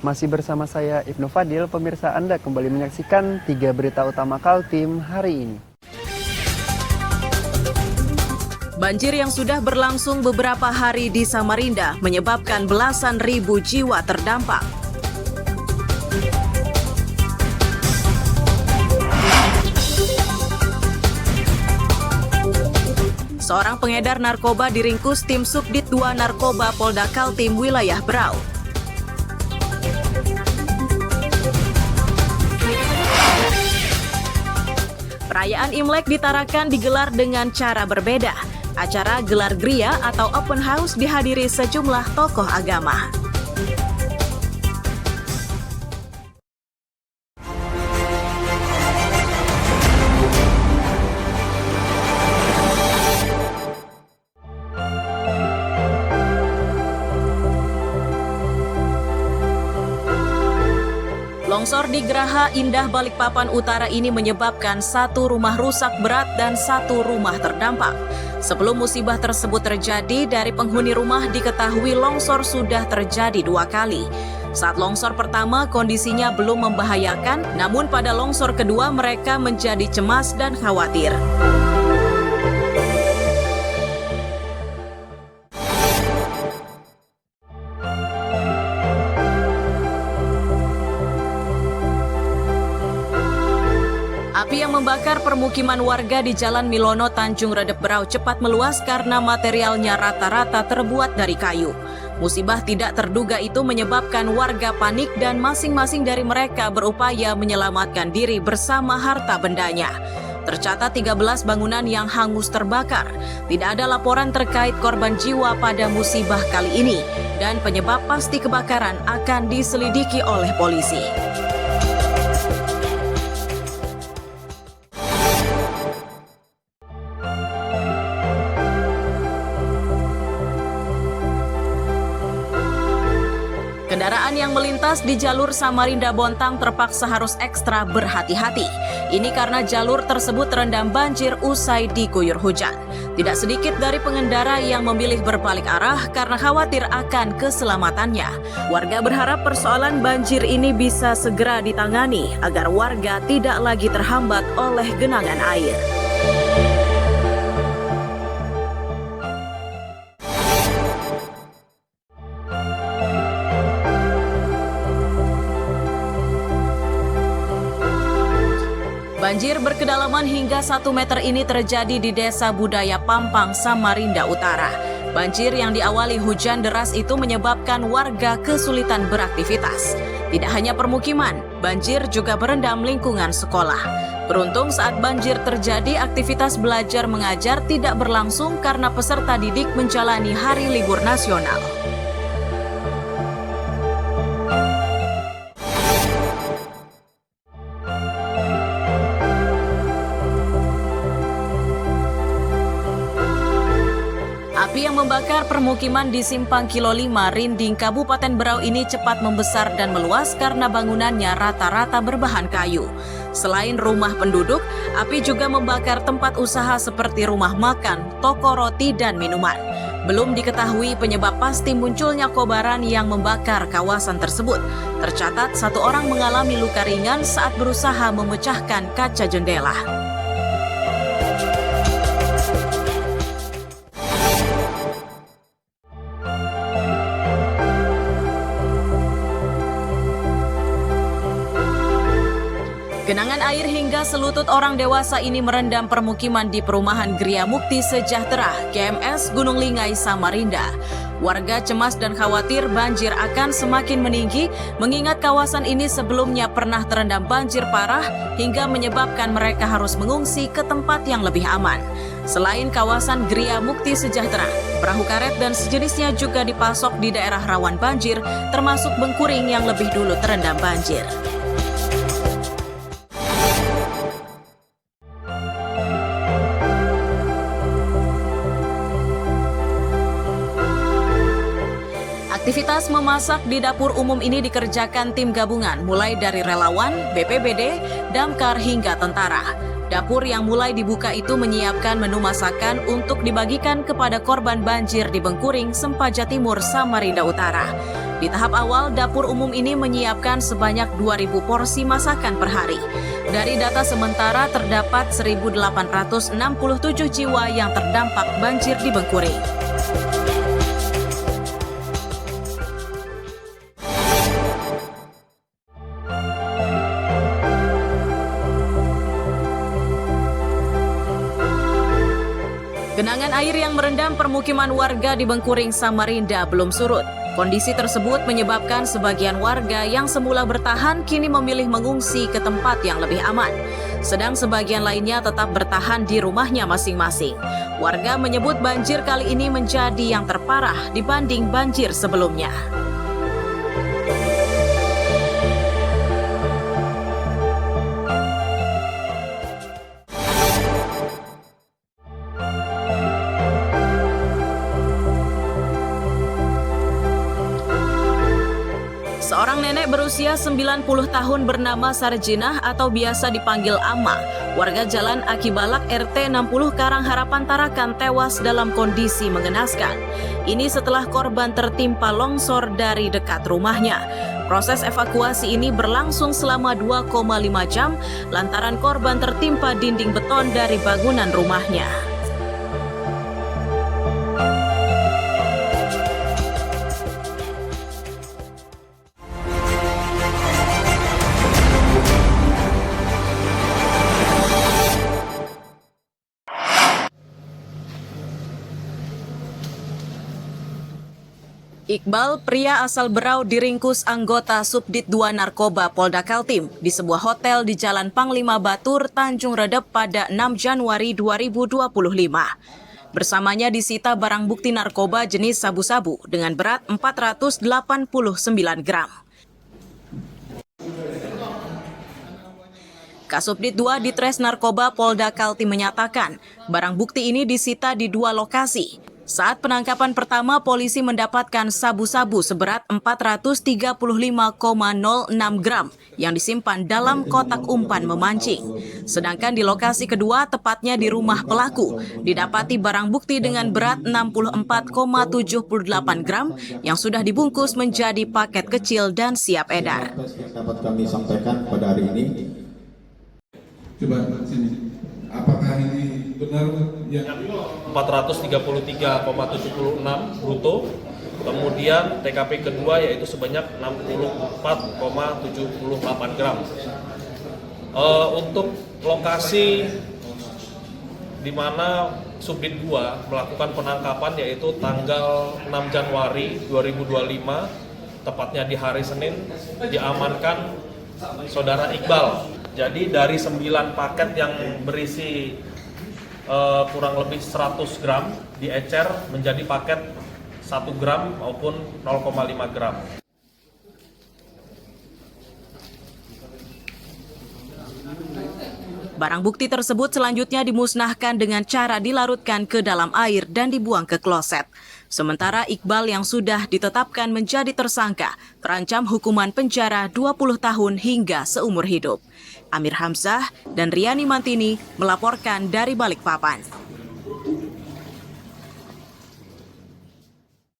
Masih bersama saya Ibnu Fadil, pemirsa Anda kembali menyaksikan 3 berita utama Kaltim hari ini. Banjir yang sudah berlangsung beberapa hari di Samarinda menyebabkan belasan ribu jiwa terdampak. Seorang pengedar narkoba diringkus tim Subdit 2 Narkoba Polda Kaltim wilayah Berau. Perayaan Imlek di Tarakan digelar dengan cara berbeda. Acara gelar gria atau open house dihadiri sejumlah tokoh agama. Longsor di Geraha Indah Balikpapan Utara ini menyebabkan 1 rumah rusak berat dan 1 rumah terdampak. Sebelum musibah tersebut terjadi, dari penghuni rumah diketahui longsor sudah terjadi 2 kali. Saat longsor pertama kondisinya belum membahayakan, namun pada longsor kedua mereka menjadi cemas dan khawatir. Api yang membakar permukiman warga di Jalan Milono, Tanjung Redep, Berau cepat meluas karena materialnya rata-rata terbuat dari kayu. Musibah tidak terduga itu menyebabkan warga panik dan masing-masing dari mereka berupaya menyelamatkan diri bersama harta bendanya. Tercatat 13 bangunan yang hangus terbakar. Tidak ada laporan terkait korban jiwa pada musibah kali ini, dan penyebab pasti kebakaran akan diselidiki oleh polisi. Kendaraan yang melintas di jalur Samarinda Bontang terpaksa harus ekstra berhati-hati. Ini karena jalur tersebut terendam banjir usai diguyur hujan. Tidak sedikit dari pengendara yang memilih berbalik arah karena khawatir akan keselamatannya. Warga berharap persoalan banjir ini bisa segera ditangani agar warga tidak lagi terhambat oleh genangan air. Banjir berkedalaman hingga 1 meter ini terjadi di Desa Budaya Pampang, Samarinda Utara. Banjir yang diawali hujan deras itu menyebabkan warga kesulitan beraktivitas. Tidak hanya permukiman, banjir juga berendam lingkungan sekolah. Beruntung saat banjir terjadi, aktivitas belajar mengajar tidak berlangsung karena peserta didik menjalani hari libur nasional. Api yang membakar permukiman di Simpang Kilo 5, Rinding, Kabupaten Berau ini cepat membesar dan meluas karena bangunannya rata-rata berbahan kayu. Selain rumah penduduk, api juga membakar tempat usaha seperti rumah makan, toko roti, dan minuman. Belum diketahui penyebab pasti munculnya kobaran yang membakar kawasan tersebut. Tercatat 1 orang mengalami luka ringan saat berusaha memecahkan kaca jendela. Genangan air hingga selutut orang dewasa ini merendam permukiman di perumahan Gria Mukti Sejahtera, GMS Gunung Lingai, Samarinda. Warga cemas dan khawatir banjir akan semakin meninggi, mengingat kawasan ini sebelumnya pernah terendam banjir parah hingga menyebabkan mereka harus mengungsi ke tempat yang lebih aman. Selain kawasan Gria Mukti Sejahtera, perahu karet dan sejenisnya juga dipasok di daerah rawan banjir, termasuk Bengkuring yang lebih dulu terendam banjir. Aktivitas memasak di dapur umum ini dikerjakan tim gabungan mulai dari relawan, BPBD, damkar hingga tentara. Dapur yang mulai dibuka itu menyiapkan menu masakan untuk dibagikan kepada korban banjir di Bengkuring, Sempaja Timur, Samarinda Utara. Di tahap awal, dapur umum ini menyiapkan sebanyak 2.000 porsi masakan per hari. Dari data sementara, terdapat 1.867 jiwa yang terdampak banjir di Bengkuring. Genangan air yang merendam permukiman warga di Bengkuring, Samarinda belum surut. Kondisi tersebut menyebabkan sebagian warga yang semula bertahan kini memilih mengungsi ke tempat yang lebih aman. Sedang sebagian lainnya tetap bertahan di rumahnya masing-masing. Warga menyebut banjir kali ini menjadi yang terparah dibanding banjir sebelumnya. Seorang nenek berusia 90 tahun bernama Sarjinah atau biasa dipanggil Ama, warga Jalan Aki Balak RT 60 Karang Harapan Tarakan tewas dalam kondisi mengenaskan. Ini setelah korban tertimpa longsor dari dekat rumahnya. Proses evakuasi ini berlangsung selama 2,5 jam lantaran korban tertimpa dinding beton dari bangunan rumahnya. Iqbal, pria asal Berau, diringkus anggota Subdit 2 Narkoba Polda Kaltim di sebuah hotel di Jalan Panglima Batur, Tanjung Redep pada 6 Januari 2025. Bersamanya disita barang bukti narkoba jenis sabu-sabu dengan berat 489 gram. Kasubdit 2 Ditres Narkoba Polda Kaltim menyatakan barang bukti ini disita di 2 lokasi. Saat penangkapan pertama, polisi mendapatkan sabu-sabu seberat 435,06 gram yang disimpan dalam kotak umpan memancing. Sedangkan di lokasi kedua, tepatnya di rumah pelaku, didapati barang bukti dengan berat 64,78 gram yang sudah dibungkus menjadi paket kecil dan siap edar. Dapat kami sampaikan pada hari ini. Coba sini. Apakah ini benar yang 433,76 bruto, kemudian TKP kedua yaitu sebanyak 64,78 gram. Untuk lokasi di mana Subdit 2 melakukan penangkapan yaitu tanggal 6 Januari 2025, tepatnya di hari Senin, diamankan Saudara Iqbal. Jadi dari 9 paket yang berisi kurang lebih 100 gram diecer menjadi paket 1 gram maupun 0,5 gram. Barang bukti tersebut selanjutnya dimusnahkan dengan cara dilarutkan ke dalam air dan dibuang ke kloset. Sementara Iqbal yang sudah ditetapkan menjadi tersangka terancam hukuman penjara 20 tahun hingga seumur hidup. Amir Hamzah dan Riani Mantini melaporkan dari Balikpapan.